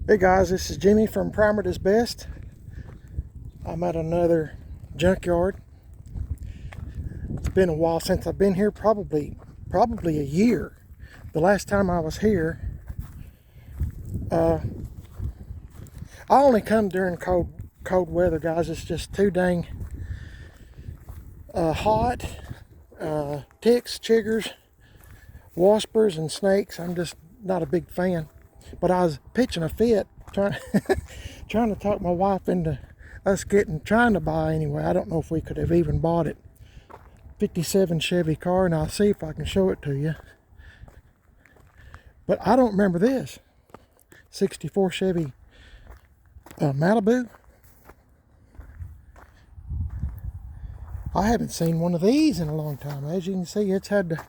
Hey guys, this is Jimmy from Primer is Best. I'm at another junkyard. It's been a while since I've been here, probably a year. The last time I was here, I only come during cold weather, guys. It's just too dang hot. Ticks, chiggers, waspers, and snakes. I'm just not a big fan. But I was pitching a fit, trying to talk my wife into us trying to buy anyway. I don't know if we could have even bought it. 57 Chevy car, and I'll see if I can show it to you. But I don't remember this. 64 Chevy Malibu. I haven't seen one of these in a long time. As you can see, it's had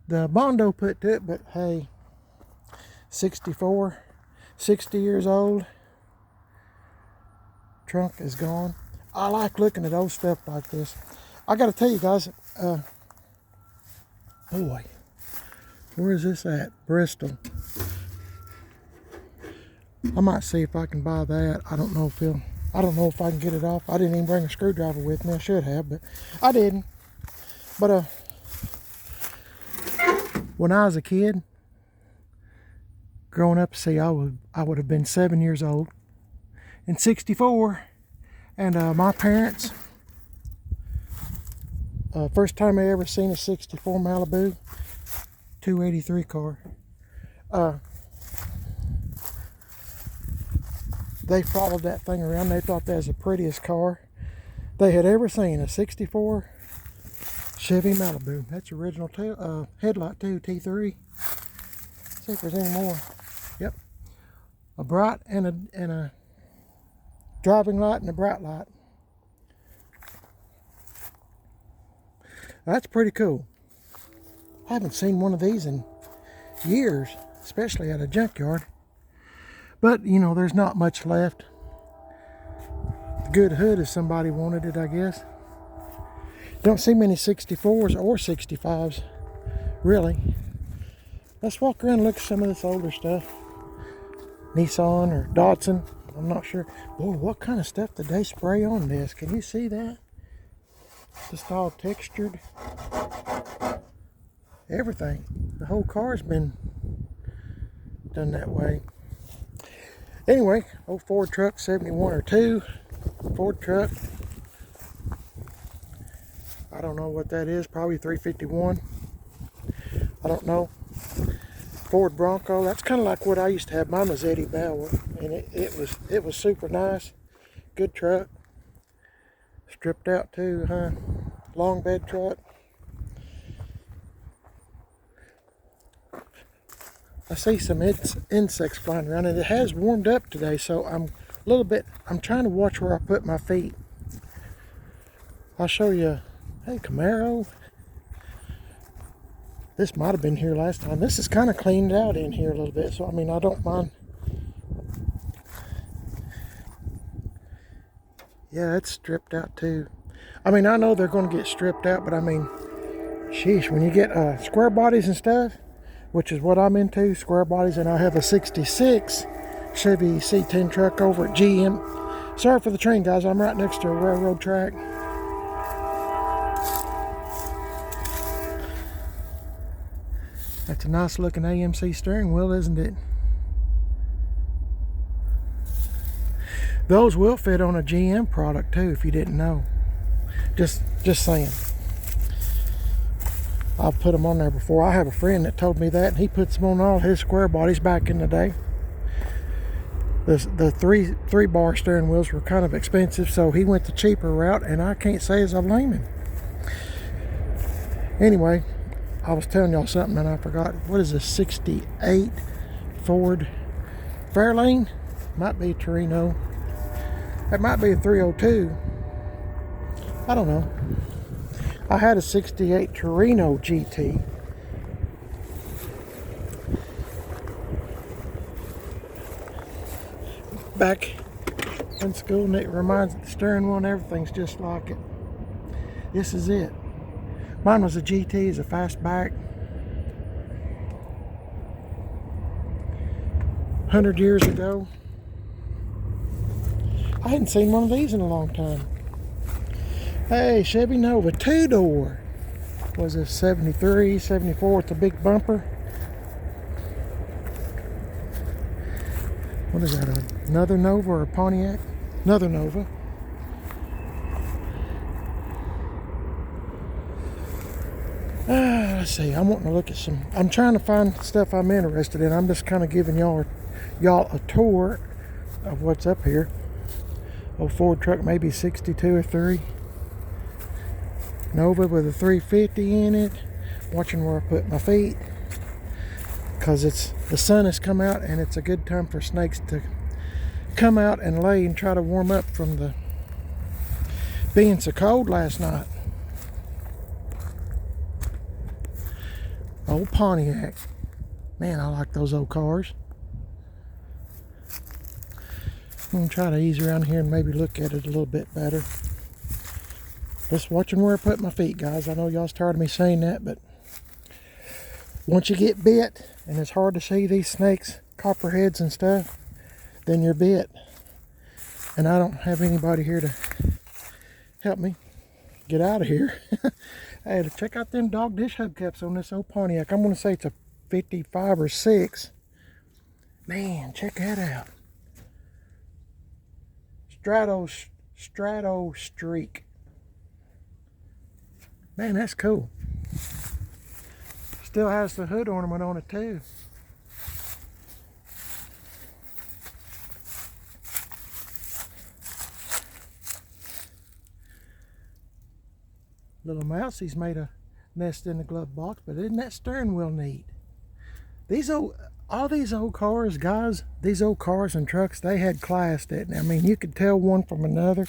the Bondo put to it, but hey, 64, 60 years old. Trunk is gone. I like looking at old stuff like this. I gotta tell you guys, oh boy, where is this at? Bristol. I might see if I can buy that. I don't know if I can get it off. I didn't even bring a screwdriver with me. I should have, but I didn't. But when I was a kid, growing up, see, I would have been 7 years old in 64, and my parents, first time I ever seen a 64 Malibu 283 car. They followed that thing around. They thought that was the prettiest car they had ever seen, a 64 Chevy Malibu. That's original headlight too, T3. Let's see if there's any more. Yep, a bright and a driving light and a bright light. That's pretty cool. I haven't seen one of these in years, especially at a junkyard. But, you know, there's not much left. Good hood if somebody wanted it, I guess. Don't see many 64s or 65s, really. Let's walk around and look at some of this older stuff. Nissan or Datsun, I'm not sure. Boy, what kind of stuff did they spray on this? Can you see that? Just all textured. Everything. The whole car's been done that way. Anyway, old Ford truck, 71 or 2. Ford truck. I don't know what that is. Probably 351. I don't know. Ford Bronco. That's kind of like what I used to have. Mine was Eddie Bauer, and it was super nice. Good truck. Stripped out too, huh? Long bed truck. I see some insects flying around, and it has warmed up today, so I'm trying to watch where I put my feet. I'll show you. Hey, Camaro. This might have been here last time. This is kind of cleaned out in here a little bit, so I mean, I don't mind. Yeah, it's stripped out too. I mean, I know they're going to get stripped out, but I mean, sheesh, when you get square bodies and stuff, which is what I'm into, square bodies, and I have a 66 Chevy C10 truck over at GM. Sorry for the train, guys. I'm right next to a railroad track. That's a nice looking AMC steering wheel, isn't it? Those will fit on a GM product too, if you didn't know. Just saying. I've put them on there before. I have a friend that told me that, and he puts them on all his square bodies back in the day. The three bar steering wheels were kind of expensive, so he went the cheaper route, and I can't say as I blame him. Anyway, I was telling y'all something and I forgot. What is this? 68 Ford Fairlane? Might be Torino. That might be a 302. I don't know. I had a 68 Torino GT. Back in school, and it reminds the steering wheel and everything's just like it. This is it. Mine was a GT, it's a fastback. 100 years ago. I hadn't seen one of these in a long time. Hey, Chevy Nova, 2-door. Was it 73, 74 with the big bumper? What is that, another Nova or a Pontiac? Another Nova. Let's see, I'm wanting to look at some, I'm trying to find stuff I'm interested in. I'm just kind of giving y'all a tour of what's up here. Old Ford truck, maybe 62 or 3. Nova with a 350 in it. Watching where I put my feet, because the sun has come out and it's a good time for snakes to come out and lay and try to warm up from the being so cold last night. Old Pontiac. Man, I like those old cars. I'm going to try to ease around here and maybe look at it a little bit better. Just watching where I put my feet, guys. I know y'all's tired of me saying that, but once you get bit, and it's hard to see these snakes, copperheads and stuff, then you're bit. And I don't have anybody here to help me get out of here. Hey, check out them dog dish hubcaps on this old Pontiac. I'm going to say it's a 55 or 6. Man, check that out. Strato Streak. Man, that's cool. Still has the hood ornament on it too. Little mousie's made a nest in the glove box, but isn't that steering wheel neat? All these old cars, guys, these old cars and trucks, they had class, didn't they? I mean, you could tell one from another.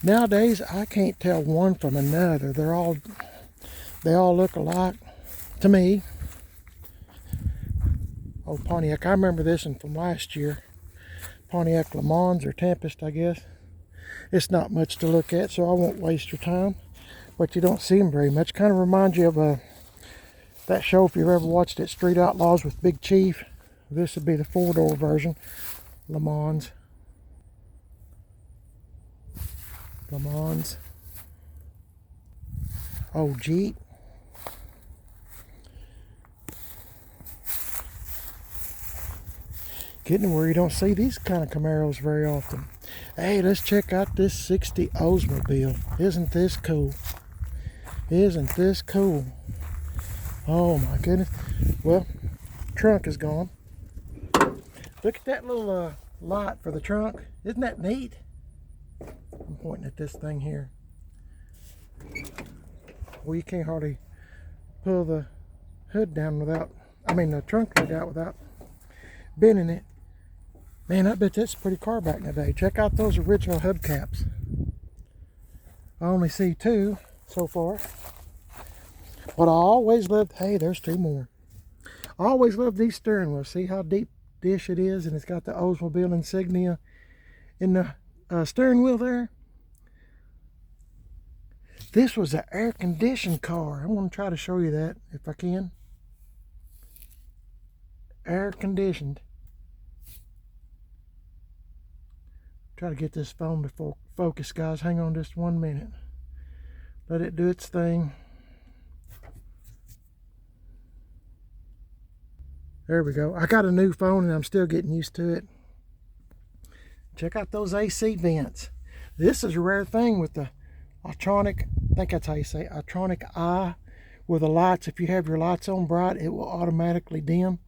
Nowadays, I can't tell one from another. They all look alike to me. Old Pontiac, I remember this one from last year. Pontiac Le Mans or Tempest, I guess. It's not much to look at, so I won't waste your time. But you don't see them very much. Kind of reminds you of that show, if you've ever watched it, Street Outlaws with Big Chief. This would be the 4-door version. Le Mans. Old Jeep. Getting where you don't see these kind of Camaros very often. Hey, let's check out this 60 Oldsmobile. Isn't this cool? Isn't this cool? Oh my goodness. Well, trunk is gone. Look at that little light for the trunk. Isn't that neat? I'm pointing at this thing here. Well, you can't hardly pull the hood down without, the trunk lid out without bending it. Man, I bet that's a pretty car back in the day. Check out those original hubcaps. I only see 2 so far. But I always loved, hey, there's 2 more. I always loved these steering wheels. See how deep dish it is, and it's got the Oldsmobile insignia in the steering wheel there. This was an air-conditioned car. I'm going to try to show you that if I can. Air-conditioned. Try to get this phone to focus, guys. Hang on just 1 minute. Let it do its thing. There we go. I got a new phone and I'm still getting used to it. Check out those AC vents. This is a rare thing with the Atronic, I think that's how you say it, Atronic eye, with the lights. If you have your lights on bright, it will automatically dim.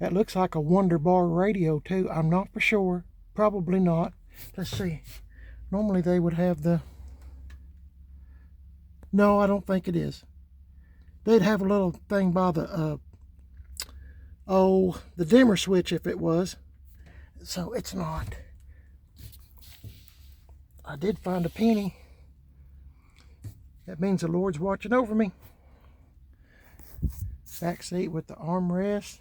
That looks like a Wonder Bar radio too. I'm not for sure. Probably not. Let's see. Normally they would have the... No, I don't think it is. They'd have a little thing by the the dimmer switch if it was. So it's not. I did find a penny. That means the Lord's watching over me. Back seat with the armrest.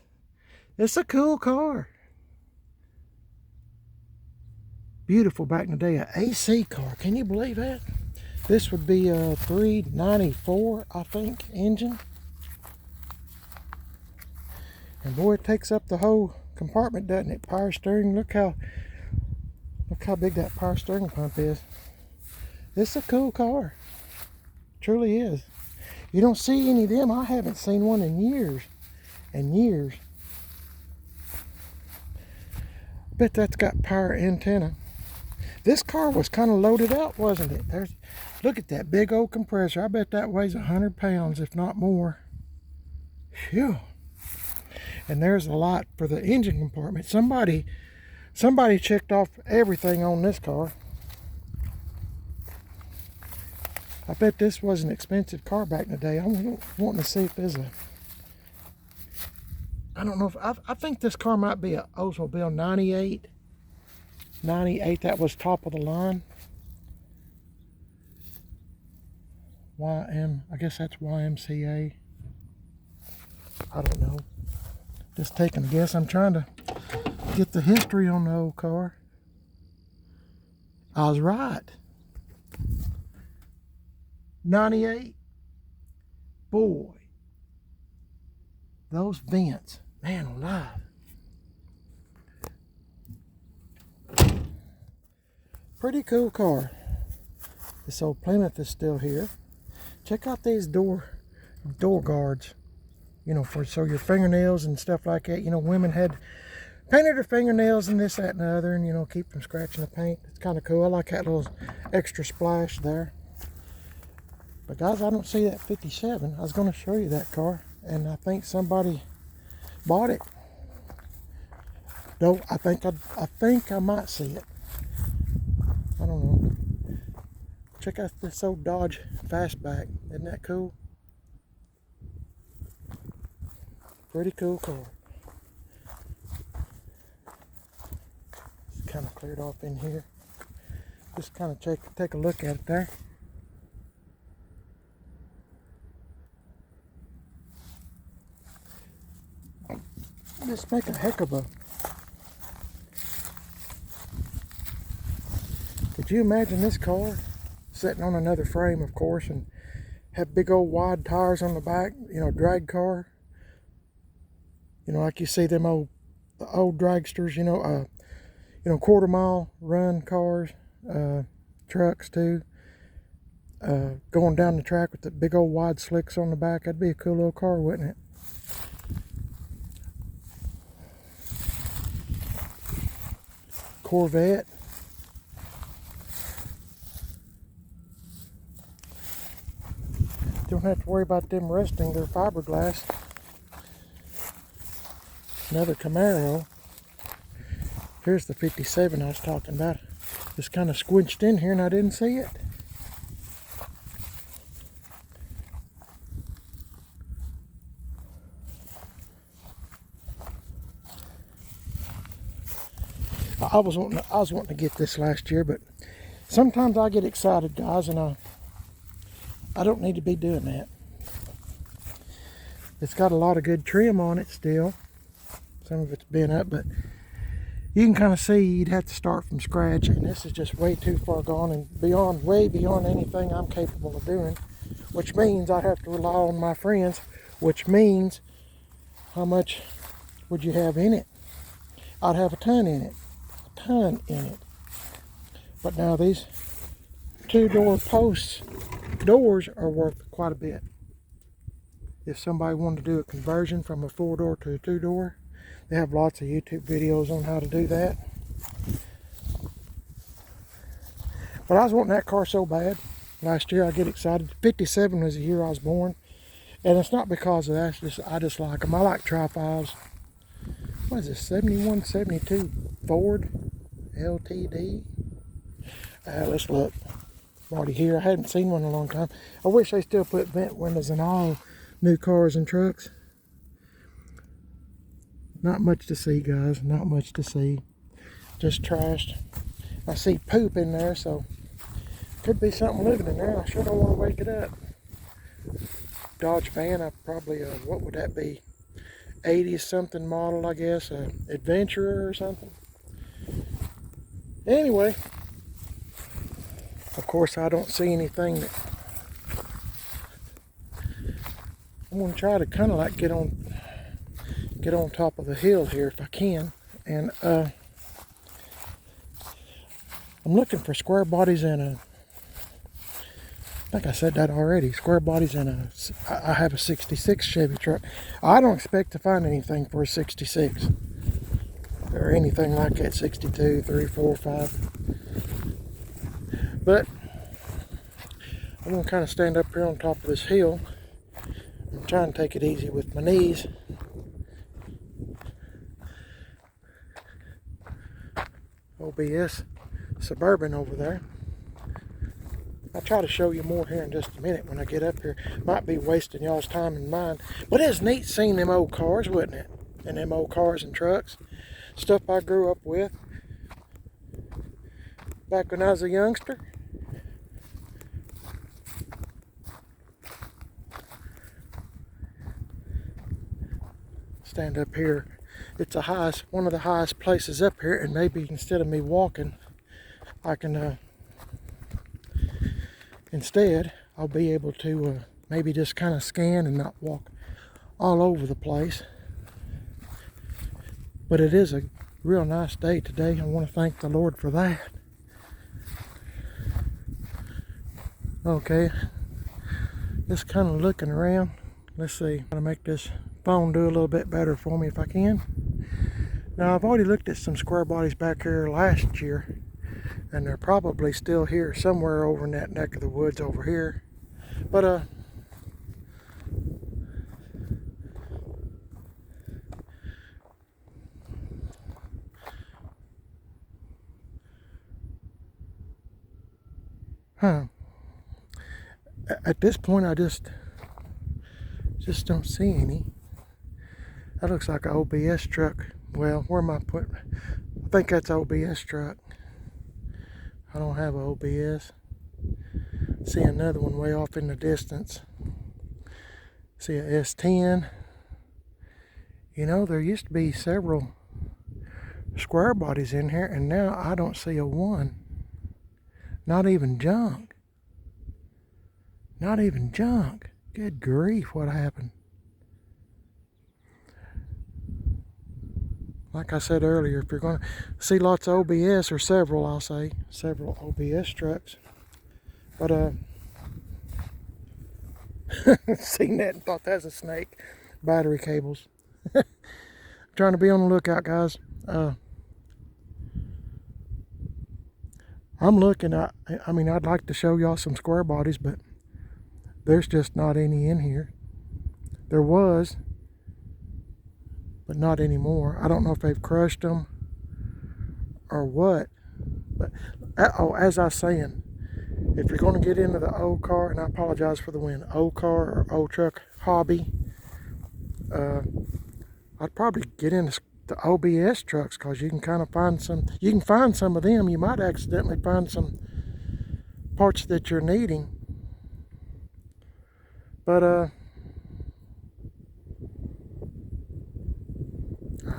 It's a cool car. Beautiful back in the day. An AC car. Can you believe that? This would be a 394, I think, engine. And boy, it takes up the whole compartment, doesn't it? Power steering. Look how big that power steering pump is. It's a cool car. It truly is. You don't see any of them. I haven't seen one in years and years. Bet that's got power antenna. This car was kind of loaded out, wasn't it? Look at that big old compressor. I bet that weighs 100 pounds, if not more. Phew. And there's a lot for the engine compartment. Somebody checked off everything on this car. I bet this was an expensive car back in the day. I'm wanting to see if there's a... I don't know if... I think this car might be a Oldsmobile 98. 98, that was top of the line. I guess that's YMCA. I don't know. Just taking a guess. I'm trying to get the history on the old car. I was right. 98. Boy. Those vents. Man alive. Pretty cool car. This old Plymouth is still here. Check out these door guards. You know, so your fingernails and stuff like that. You know, women had painted their fingernails and this, that, and the other, and, you know, keep from scratching the paint. It's kind of cool. I like that little extra splash there. But guys, I don't see that 57. I was going to show you that car, and I think somebody bought it. No, I think I might see it. I don't know. Check out this old Dodge Fastback. Isn't that cool? Pretty cool car. It's kind of cleared off in here. Just kind of take a look at it there. Just make a heck of a... Could you imagine this car sitting on another frame, of course, and have big old wide tires on the back, you know, drag car? You know, like you see them old dragsters, you know, quarter mile run cars, trucks too, going down the track with the big old wide slicks on the back. That'd be a cool little car, wouldn't it? Corvette. Don't have to worry about them rusting their fiberglass. Another Camaro. Here's the 57 I was talking about. Just kind of squinched in here and I didn't see it. I was wanting to get this last year, but sometimes I get excited, guys, and I don't need to be doing that. It's got a lot of good trim on it still. Some of it's been up, but you can kind of see you'd have to start from scratch, and this is just way too far gone and way beyond anything I'm capable of doing, which means I have to rely on my friends, which means how much would you have in it? I'd have a ton in it. But now these two-door posts doors are worth quite a bit. If somebody wanted to do a conversion from a 4-door to a 2-door, they have lots of YouTube videos on how to do that. But I was wanting that car so bad last year. I get excited. 57 was the year I was born, and it's not because of that. I just like them. I like tri-fives. What is this? 71, 72 Ford LTD. Let's look. Already here. I hadn't seen one in a long time. I wish they still put vent windows in all new cars and trucks. Not much to see, guys. Not much to see. Just trashed. I see poop in there, so could be something living in there. I sure don't want to wake it up. Dodge van. I probably what would that be? 80 something model, I guess. Adventurer or something. Anyway. Of course, I don't see anything that... I'm going to try to kind of like get get on top of the hill here if I can. And I'm looking for square bodies in a, I think I said that already, square bodies in a, I have a 66 Chevy truck. I don't expect to find anything for a 66 or anything like that, 62, 3, 4, 5. But I'm going to kind of stand up here on top of this hill. I'm trying to take it easy with my knees. OBS Suburban over there. I'll try to show you more here in just a minute when I get up here. Might be wasting y'all's time and mine. But it's neat seeing them old cars, wouldn't it? And them old cars and trucks. Stuff I grew up with back when I was a youngster. Stand up here. It's the highest, one of the highest places up here, and maybe instead of me walking, I can instead I'll be able to maybe just kind of scan and not walk all over the place. But it is a real nice day today. I want to thank the Lord for that. Okay, just kind of looking around. Let's see, I'm gonna make this phone do a little bit better for me if I can. Now, I've already looked at some square bodies back here last year, and they're probably still here somewhere over in that neck of the woods over here. But at this point I just don't see any. That looks like an OBS truck. Well, where am I putting? I think that's an OBS truck. I don't have an OBS. See another one way off in the distance. See a S10. You know, there used to be several square bodies in here, and now I don't see a one. Not even junk. Not even junk. Good grief, what happened? Like I said earlier, if you're going to see lots of OBS, or several, I'll say, several OBS trucks. But, seen that and thought that's a snake. Battery cables. Trying to be on the lookout, guys. I'm looking at, I mean, I'd like to show y'all some square bodies, but there's just not any in here. There was, but not anymore. I don't know if they've crushed them or what. But as I was saying, if you're going to get into the old car, and I apologize for the wind, old car or old truck hobby, I'd probably get into the OBS trucks, because you can kind of find some. You can find some of them. You might accidentally find some parts that you're needing. But I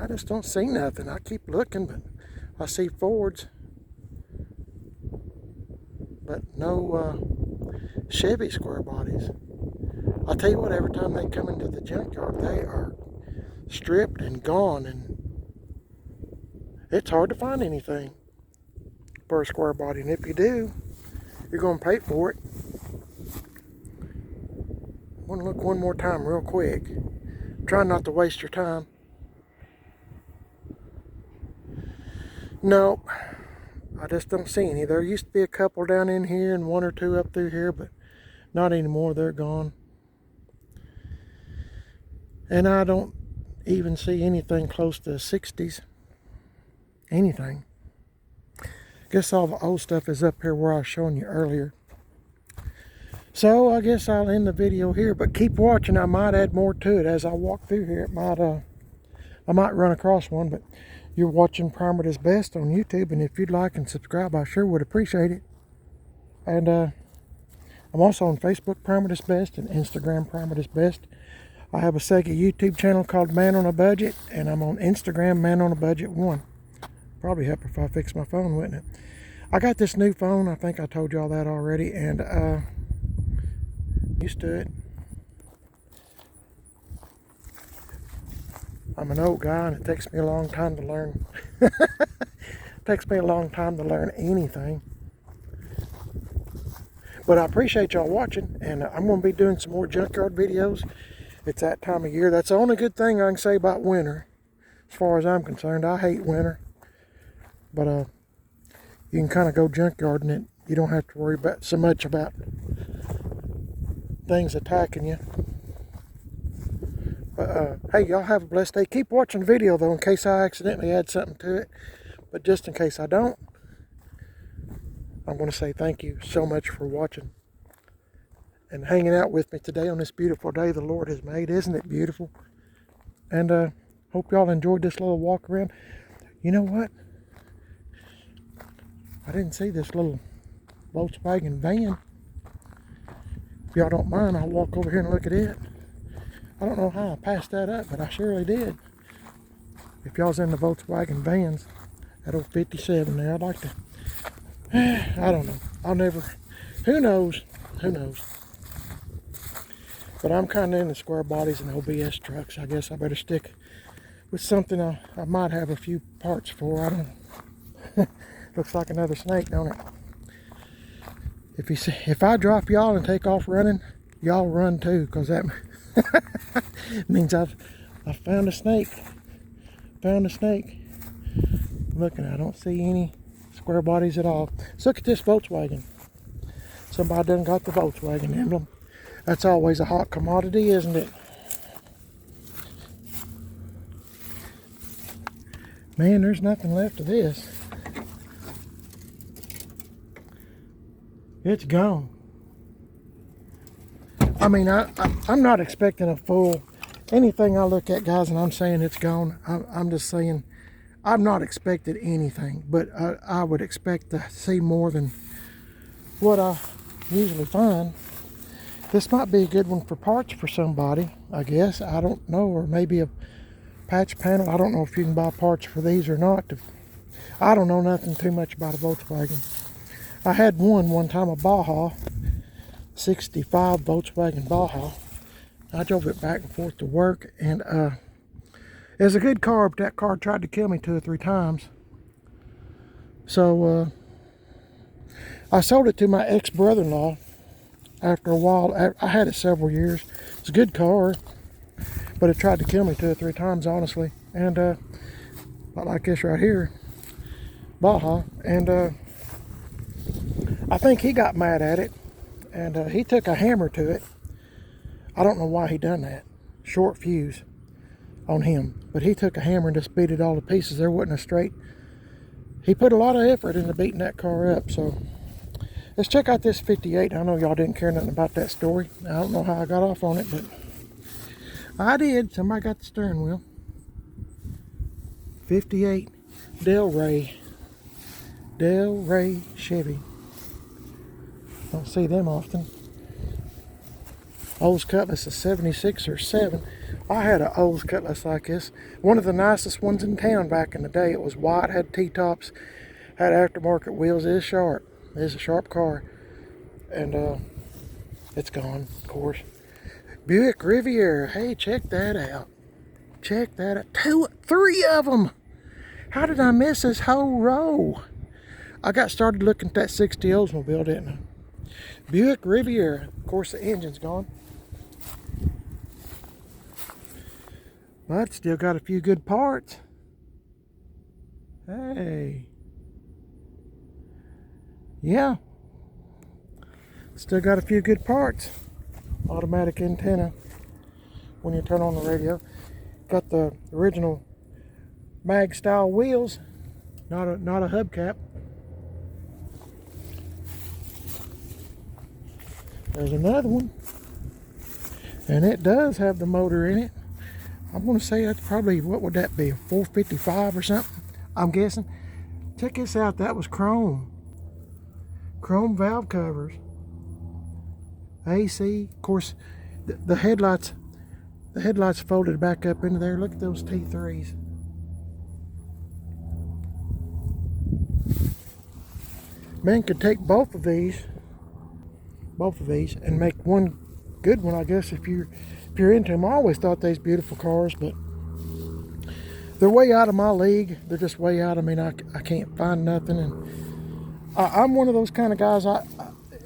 just don't see nothing. I keep looking, but I see Fords, but no Chevy square bodies. I'll tell you what, every time they come into the junkyard, they are stripped and gone, and it's hard to find anything for a square body. And if you do, you're going to pay for it. I want to look one more time real quick. Try not to waste your time. Nope, I just don't see any. There used to be a couple down in here and one or two up through here, but not anymore. They're gone. And I don't even see anything close to the 60s. Anything. Guess all the old stuff is up here where I was showing you earlier. So I guess I'll end the video here, but keep watching. I might add more to it as I walk through here. It might I might run across one, but you're watching Primer Does Best on YouTube, and if you'd like and subscribe, I sure would appreciate it. And I'm also on Facebook, Primer Does Best, and Instagram, Primer Does Best. I have a second YouTube channel called Man on a Budget, and I'm on Instagram, Man on a Budget 1. Probably help if I fix my phone, wouldn't it? I got this new phone. I think I told y'all that already, and used to it. I'm an old guy and it takes me a long time to learn. It takes me a long time to learn anything. But I appreciate y'all watching, and I'm going to be doing some more junkyard videos. It's that time of year. That's the only good thing I can say about winter, as far as I'm concerned. I hate winter. But you can kind of go junkyarding it. You don't have to worry about so much about things attacking you. But hey, y'all have a blessed day. Keep watching the video though, in case I accidentally add something to it. But just in case I don't, I'm going to say thank you so much for watching and hanging out with me today on this beautiful day the Lord has made. Isn't it beautiful? And hope y'all enjoyed this little walk around. You know what? I didn't see this little Volkswagen van. If y'all don't mind, I'll walk over here and look at it. I don't know how I passed that up, but I surely did. If y'all's in the Volkswagen vans, that old 57 there, I'd like to, I don't know. I'll never, who knows? Who knows? But I'm kind of in the square bodies and OBS trucks. I guess I better stick with something I might have a few parts for. I don't know. Looks like another snake, don't it? If I drop y'all and take off running, y'all run too, because that means I found a snake. Found a snake. Looking, I don't see any square bodies at all. Let's look at this Volkswagen. Somebody done got the Volkswagen emblem. That's always a hot commodity, isn't it? Man, there's nothing left of this. It's gone. I mean, I'm not expecting a full, anything I look at, guys, and I'm saying it's gone. I'm just saying, I'm not expecting anything, but I would expect to see more than what I usually find. This might be a good one for parts for somebody, I guess. I don't know, or maybe a patch panel. I don't know if you can buy parts for these or not. I don't know nothing too much about a Volkswagen. I had one time, a Baja, 65 Volkswagen Baja. I drove it back and forth to work, and it was a good car, but that car tried to kill me 2 or 3 times. So I sold it to my ex-brother-in-law after a while. I had it several years. It's a good car, but it tried to kill me 2 or 3 times, honestly. And like this right here, Baja, and I think he got mad at it, and he took a hammer to it. I don't know why he done that. Short fuse on him, but he took a hammer and just beat it all to pieces. There wasn't a straight. He put a lot of effort into beating that car up. So let's check out this 58. I know y'all didn't care nothing about that story. I don't know how I got off on it, but I did. Somebody got the steering wheel. 58 Delray Chevy. Don't see them often. Olds Cutlass is 76 or 7. I had an Olds Cutlass like this. One of the nicest ones in town back in the day. It was white, had T-tops, had aftermarket wheels. It is sharp. It is a sharp car. And it's gone, of course. Buick Riviera. Hey, check that out. Check that out. 3 of them. How did I miss this whole row? I got started looking at that 60 Oldsmobile, didn't I? Buick Riviera. Of course, the engine's gone. But still got a few good parts. Hey. Yeah. Still got a few good parts. Automatic antenna when you turn on the radio. Got the original mag style wheels. Not a hubcap. There's another one. And it does have the motor in it. I'm going to say that's probably, what would that be, a 455 or something, I'm guessing. Check this out. That was chrome. Chrome valve covers. AC. Of course, the headlights folded back up into there. Look at those T3s. Man could take both of these and make one good one, I guess, if you're into them. I always thought these beautiful cars, but They're way out of my league. They're just way out. I mean, I can't find nothing. And I'm one of those kind of guys.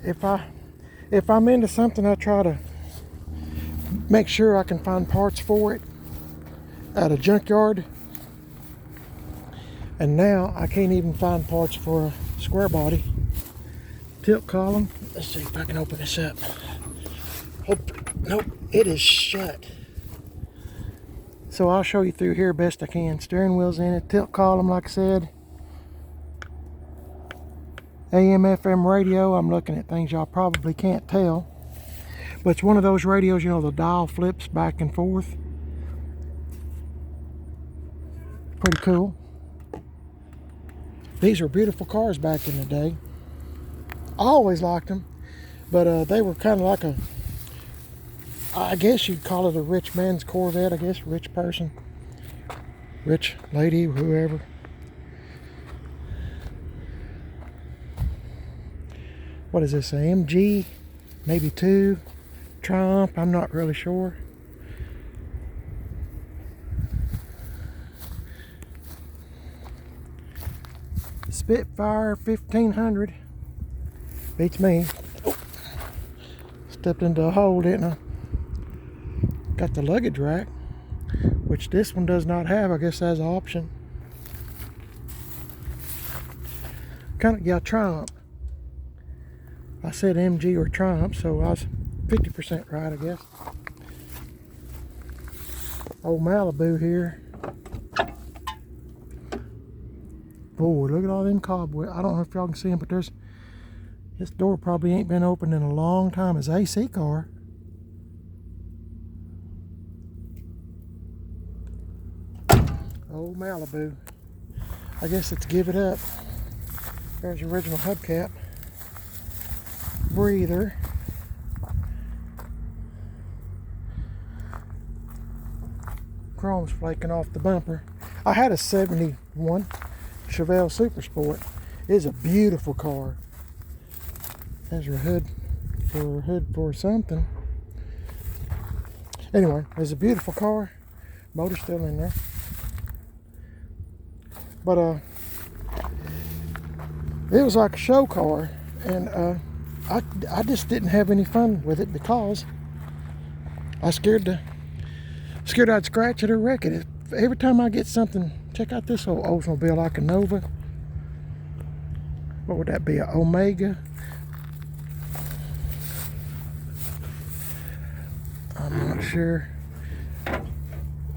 If I'm into something, I try to make sure I can find parts for it at a junkyard. And now I can't even find parts for a square body tilt column. Let's see if I can open this up. Nope, it is shut. So I'll show you through here best I can. Steering wheel's in it, tilt column like I said. AM, FM radio. I'm looking at things y'all probably can't tell. But it's one of those radios, you know, the dial flips back and forth. Pretty cool. These were beautiful cars back in the day. I always liked them. But they were kind of like a, I guess you'd call it a rich man's Corvette, I guess. Rich person. Rich lady, whoever. What is this, AMG? Maybe 2. Triumph, I'm not really sure. Spitfire 1500. Beats me. Oh. Stepped into a hole, didn't I? Got the luggage rack, which this one does not have. I guess that's an option. Yeah, Triumph. I said MG or Triumph, so I was 50% right, I guess. Old Malibu here. Boy, look at all them cobwebs. I don't know if y'all can see them, but this door probably ain't been opened in a long time. It's an AC car. Old Malibu. I guess let's give it up. There's the original hubcap. Breather. Chrome's flaking off the bumper. I had a 71 Chevelle Super Sport. It's a beautiful car. There's your hood for something. Anyway, it's a beautiful car. Motor's still in there. But it was like a show car, and I just didn't have any fun with it because I scared I'd scratch it or wreck it. Every time I get something, check out this old Oldsmobile, like a Nova. What would that be, an Omega? I'm not sure. I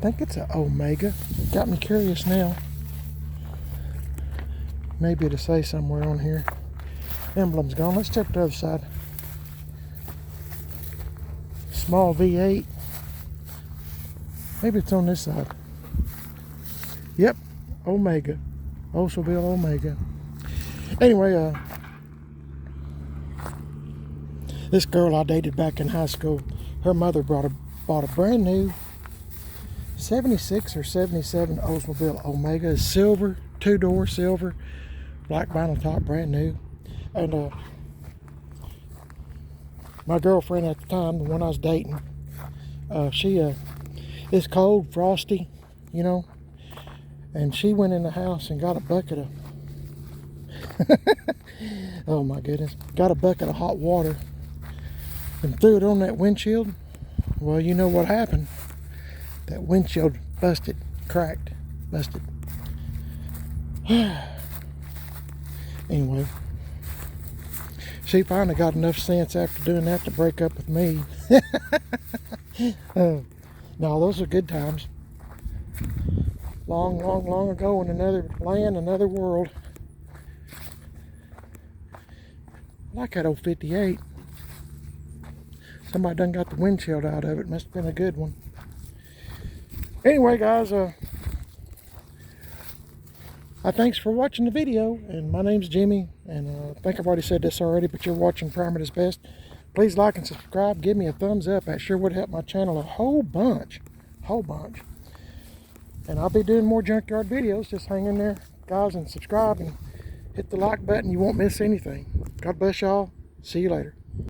think it's an Omega. Got me curious now. Maybe it'll say somewhere on here. Emblem's gone. Let's check the other side. Small V8. Maybe it's on this side. Yep, Omega. Oldsmobile Omega. Anyway, this girl I dated back in high school, her mother bought a brand new 76 or 77 Oldsmobile Omega. It's silver, 2-door silver, black vinyl top, brand new. And my girlfriend at the time, the one I was dating, it's cold, frosty, you know, and she went in the house and got a bucket of oh my goodness, got a bucket of hot water and threw it on that windshield. Well, you know what happened. That windshield busted, cracked, busted. Anyway, she finally got enough sense after doing that to break up with me. No, those are good times. Long, long, long ago in another land, another world. I like that old 58. Somebody done got the windshield out of it. Must have been a good one. Anyway, guys, thanks for watching the video, and my name's Jimmy, and I think I've already said this already, but you're watching Prime It Is Best. Please like and subscribe. Give me a thumbs up. That sure would help my channel a whole bunch. And I'll be doing more junkyard videos. Just hang in there, guys, and subscribe and hit the like button. You won't miss anything. God bless y'all. See you later.